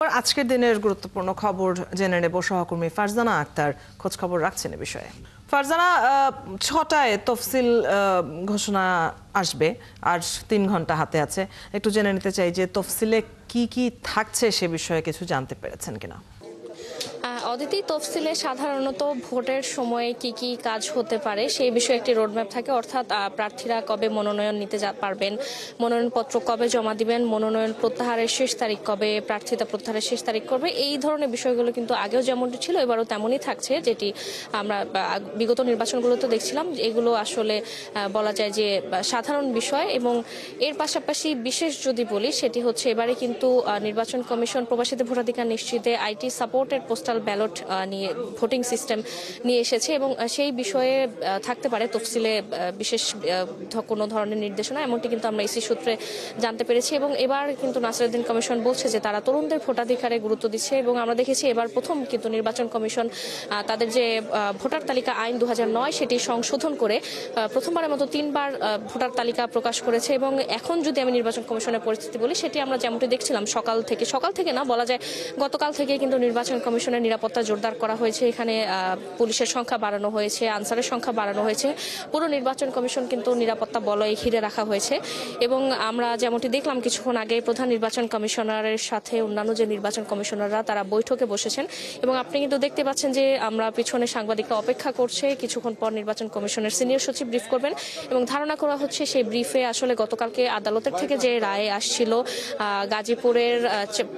আজকের দিনের গুরুত্বপূর্ণ খবর জেনে নেব সহকর্মী ফারজানা আক্তার খোঁজ খবর রাখছেন এ বিষয়ে। ফারজানা, ৬টায় তফসিল ঘোষণা আসবে আর ৩ ঘন্টা হাতে আছে। একটু জেনে নিতে চাই যে তফসিলে কি কি থাকছে সে বিষয়ে কিছু জানতে পেরেছেন কিনা। অদিতি, তফসিলে সাধারণত ভোটের সময়ে কি কি কাজ হতে পারে সেই বিষয়ে একটি রোডম্যাপ থাকে, অর্থাৎ প্রার্থীরা কবে মনোনয়ন নিতে পারবেন, মনোনয়নপত্র কবে জমা দিবেন, মনোনয়ন প্রত্যাহারের শেষ তারিখ কবে, প্রার্থিতা প্রত্যাহারের শেষ তারিখ করবে, এই ধরনের বিষয়গুলো কিন্তু আগেও যেমনটি ছিল এবারও তেমনই থাকছে, যেটি আমরা বিগত নির্বাচনগুলোতে দেখছিলাম। এগুলো আসলে বলা যায় যে সাধারণ বিষয়। এবং এর পাশাপাশি বিশেষ যদি বলি সেটি হচ্ছে এবারে কিন্তু নির্বাচন কমিশন প্রবাসীদের ভোটাধিকার নিশ্চিতে আইটি সাপোর্টেড পোস্টাল ব্যালট নিয়ে ভোটিং সিস্টেম নিয়ে এসেছে এবং সেই বিষয়ে থাকতে পারে তফসিলে বিশেষ কোনো ধরনের নির্দেশনা, এমনটি কিন্তু আমরা ইসি সূত্রে জানতে পেরেছি। এবং এবার কিন্তু নাসিরউদ্দিন কমিশন বলছে যে তারা তরুণদের ভোটাধিকারে গুরুত্ব দিচ্ছে এবং আমরা দেখেছি এবার প্রথম কিন্তু নির্বাচন কমিশন তাদের যে ভোটার তালিকা আইন 2009 সেটি সংশোধন করে প্রথমবারের মতো 3বার ভোটার তালিকা প্রকাশ করেছে। এবং এখন যদি আমি নির্বাচন কমিশনের পরিস্থিতি বলি, সেটি আমরা যেমনটি দেখছিলাম সকাল থেকে না বলা যায় গতকাল থেকে কিন্তু নির্বাচন কমিশনের নিরাপত্তা জোরদার করা হয়েছে। এখানে পুলিশের সংখ্যা বাড়ানো হয়েছে, আনসারের সংখ্যা বাড়ানো হয়েছে, পুরো নির্বাচন কমিশন কিন্তু নিরাপত্তা বলয়ে ঘিরে রাখা হয়েছে। এবং আমরা যেমনটি দেখলাম কিছুক্ষণ আগে প্রধান নির্বাচন কমিশনারের সাথে অন্যান্য যে নির্বাচন কমিশনাররা তারা বৈঠকে বসেছেন এবং আপনি কিন্তু দেখতে পাচ্ছেন যে আমরা পিছনে সাংবাদিকরা অপেক্ষা করছে। কিছুক্ষণ পর নির্বাচন কমিশনের সিনিয়র সচিব ব্রিফ করবেন এবং ধারণা করা হচ্ছে সেই ব্রিফে আসলে গতকালকে আদালতের থেকে যে রায় আসছিল গাজীপুরের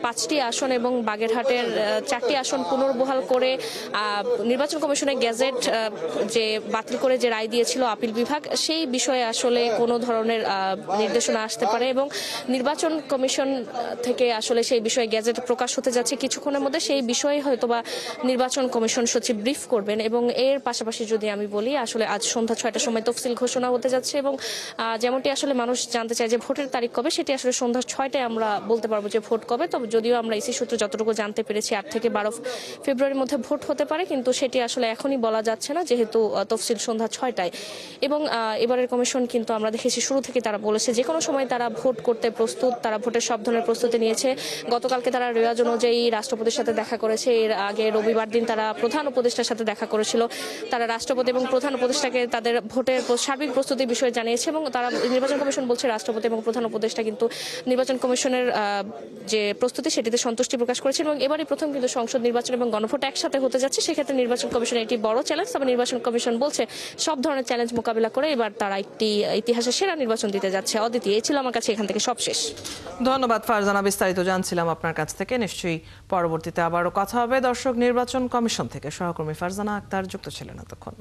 5টি আসন এবং বাগেরহাটের 4টি আসন পুনর্বহাল করে নির্বাচন কমিশনের গ্যাজেট যে বাতিল করে যে রায় দিয়েছিল আপিল বিভাগ, সেই বিষয়ে আসলে কোনো ধরনের নির্দেশনা আসতে পারে এবং নির্বাচন কমিশন থেকে আসলে সেই বিষয়ে গ্যাজেট প্রকাশ হতে যাচ্ছে কিছুক্ষণের মধ্যে। সেই বিষয়ে হয়তোবা নির্বাচন কমিশন সচিব ব্রিফ করবেন। এবং এর পাশাপাশি যদি আমি বলি আসলে আজ সন্ধ্যা 6টার সময় তফসিল ঘোষণা হতে যাচ্ছে এবং যেমনটি আসলে মানুষ জানতে চায় যে ভোটের তারিখ কবে, সেটি আসলে সন্ধ্যা 6টায় আমরা বলতে পারবো যে ভোট কবে। তবে যদিও আমরা ইসি সূত্রে যতটুকু জানতে পেরেছি 8 থেকে 12 ফেব্রুয়ারির মধ্যে ভোট হতে পারে, কিন্তু সেটি আসলে এখনই বলা যাচ্ছে না যেহেতু তফসিল সন্ধ্যা 6টায়। এবং এবারের কমিশন কিন্তু আমরা দেখেছি শুরু থেকে তারা বলেছে যে কোনো সময় তারা ভোট করতে প্রস্তুত, তারা ভোটের সব ধরনের প্রস্তুতি নিয়েছে। গতকালকে তারা রেওয়াজ অনুযায়ী রাষ্ট্রপতির সাথে দেখা করেছে, এর আগে রবিবার দিন তারা প্রধান উপদেষ্টার সাথে দেখা করেছিল। তারা রাষ্ট্রপতি এবং প্রধান উপদেষ্টাকে তাদের ভোটের সার্বিক প্রস্তুতির বিষয়ে জানিয়েছে এবং তারা নির্বাচন কমিশন বলছে রাষ্ট্রপতি এবং প্রধান উপদেষ্টা কিন্তু নির্বাচন কমিশনের যে প্রস্তুতি সেটিতে সন্তুষ্টি প্রকাশ করেছেন। এবং এবারই প্রথম কিন্তু সংসদ নির্বাচন এবং গণভোট একসাথে হতে যাচ্ছে, সেক্ষেত্রে নির্বাচন কমিশনের এটি বড় চ্যালেঞ্জ। তবে নির্বাচন কমিশন বলছে সব ধরনের চ্যালেঞ্জ মোকাবিলা করে এবার তারা একটি ইতিহাসের সেরা নির্বাচন দিতে যাচ্ছে। অদিতি, এই ছিল আমার কাছে এখান থেকে সব শেষ। ধন্যবাদ ফারজানা, বিস্তারিত জানছিলাম আপনার কাছ থেকে। নিশ্চয়ই পরবর্তীতে আবারও কথা হবে। দর্শক, নির্বাচন কমিশন থেকে সহকর্মী ফারজানা আক্তার যুক্ত ছিলেন এতক্ষণ।